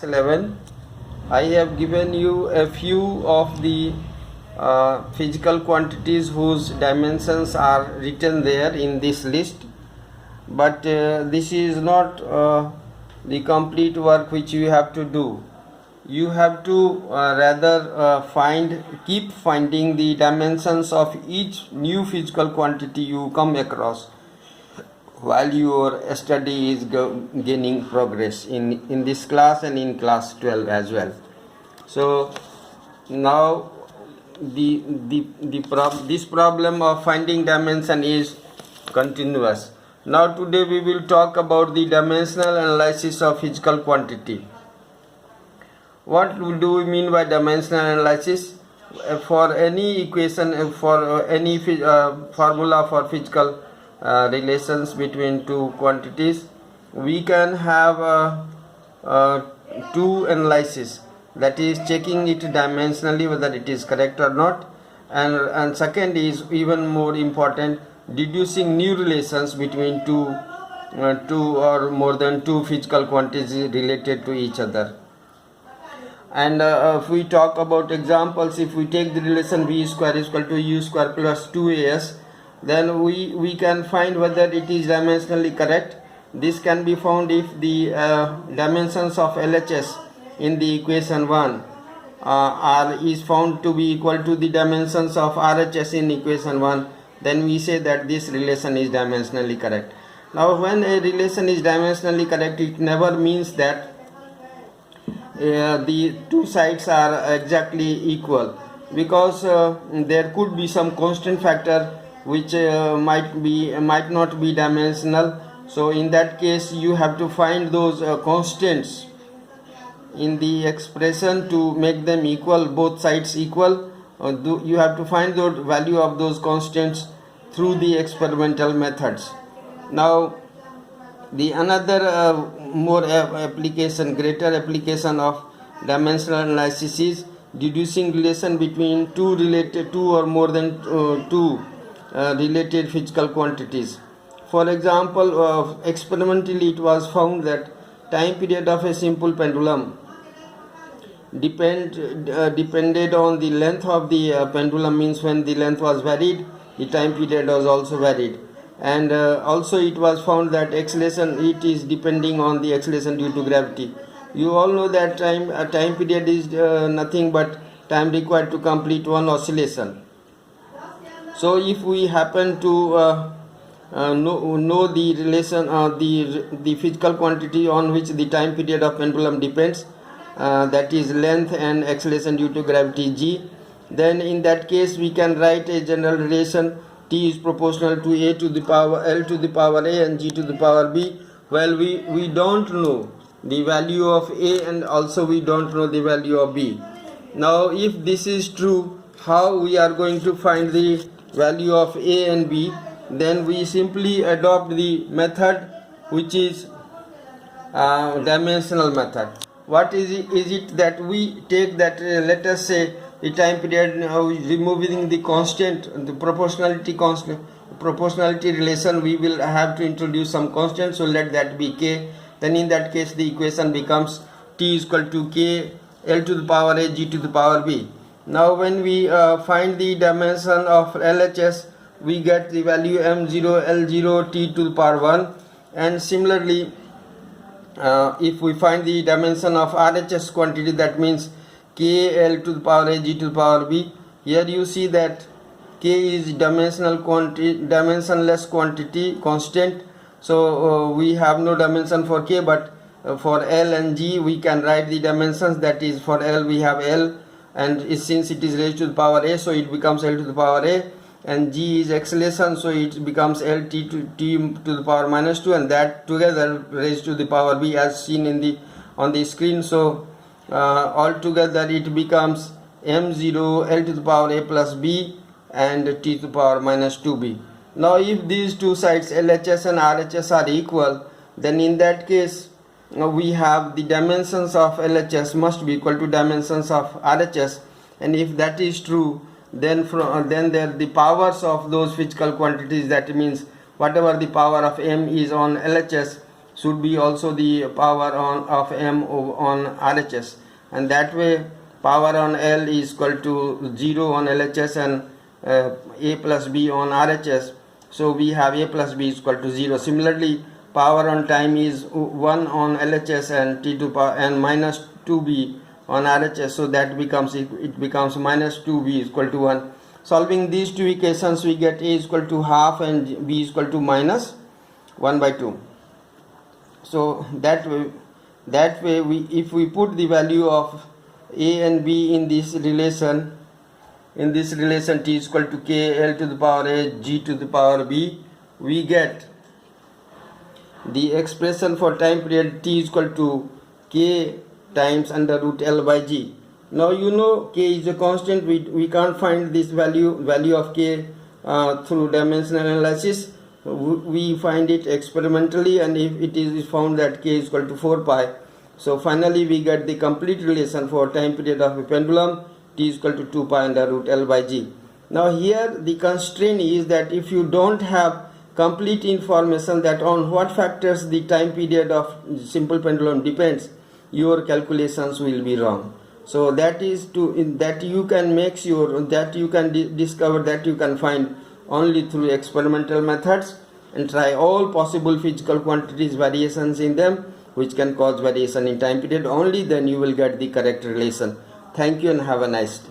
11. I have given you a few of the physical quantities whose dimensions are written there in this list, but this is not the complete work which you have to do. You have to rather keep finding the dimensions of each new physical quantity you come across while your study is gaining progress in this class and in class 12 as well. So now this problem of finding dimension is continuous. Now today we will talk about the dimensional analysis of physical quantity. What do we mean by dimensional analysis? For any equation, for any formula for physical relations between two quantities, we can have two analysis, that is checking it dimensionally whether it is correct or not, and second is even more important, deducing new relations between two or more than two physical quantities related to each other. And if we talk about examples, if we take the relation v square is equal to u square plus 2as, then we can find whether it is dimensionally correct. This can be found if the dimensions of LHS in the equation 1 is found to be equal to the dimensions of RHS in equation 1, then we say that this relation is dimensionally correct. Now when a relation is dimensionally correct, it never means that the two sides are exactly equal, because there could be some constant factor which might not be dimensional. So in that case you have to find those constants in the expression to make them equal, both sides equal. You have to find the value of those constants through the experimental methods. Now the another greater application of dimensional analysis is deducing relation between two or more than two related physical quantities. For example, experimentally it was found that time period of a simple pendulum depended on the length of the pendulum, means when the length was varied, the time period was also varied. And also it was found that acceleration, it is depending on the acceleration due to gravity. You all know that time period is nothing but time required to complete one oscillation. So if we happen to know the relation, the physical quantity on which the time period of pendulum depends, that is length and acceleration due to gravity g, then in that case we can write a general relation: t is proportional to a to the power l to the power a and g to the power b. Well, we don't know the value of a and also we don't know the value of b. Now if this is true, how we are going to find the value of a and b? Then we simply adopt the method which is dimensional method. What is it that we take that let us say the time period, removing the constant, the proportionality relation, we will have to introduce some constant, so let that be k. Then in that case the equation becomes t is equal to k l to the power a g to the power b. Now when we find the dimension of LHS, we get the value m0 l0 t to the power 1, and similarly if we find the dimension of RHS quantity, that means k l to the power a g to the power b. Here you see that k is dimensionless quantity constant, so we have no dimension for k, but for l and g we can write the dimensions. That is, for l we have l, and since it is raised to the power a, so it becomes l to the power a, and g is acceleration, so it becomes l t to the power minus 2, and that together raised to the power b as seen on the screen. So altogether it becomes m0 l to the power a plus b and t to the power minus 2b. Now if these two sides LHS and RHS are equal, then in that case we have the dimensions of LHS must be equal to dimensions of RHS, and if that is true, then the powers of those physical quantities, that means whatever the power of m is on LHS, should be also the power on of m on RHS, and that way power on L is equal to 0 on LHS and a plus b on RHS. So we have a plus b is equal to 0. Similarly, power on time is 1 on LHS and t to power and minus 2b on RHS. So that becomes minus 2b is equal to 1. Solving these two equations, we get a is equal to half and b is equal to minus 1 by 2. So that way we, if we put the value of a and b in this relation t is equal to k L to the power a g to the power b, we get the expression for time period t is equal to k times under root L by g. Now you know k is a constant. We can't find this value of k through dimensional analysis. We find it experimentally, and if it is found that k is equal to 4 pi, so finally we get the complete relation for time period of a pendulum t is equal to 2 pi under root L by g. Now here the constraint is that if you don't have complete information that on what factors the time period of simple pendulum depends, your calculations will be wrong. So that is that you can make sure that you can discover, that you can find only through experimental methods, and try all possible physical quantities variations in them which can cause variation in time period. Only then you will get the correct relation. Thank you and have a nice day.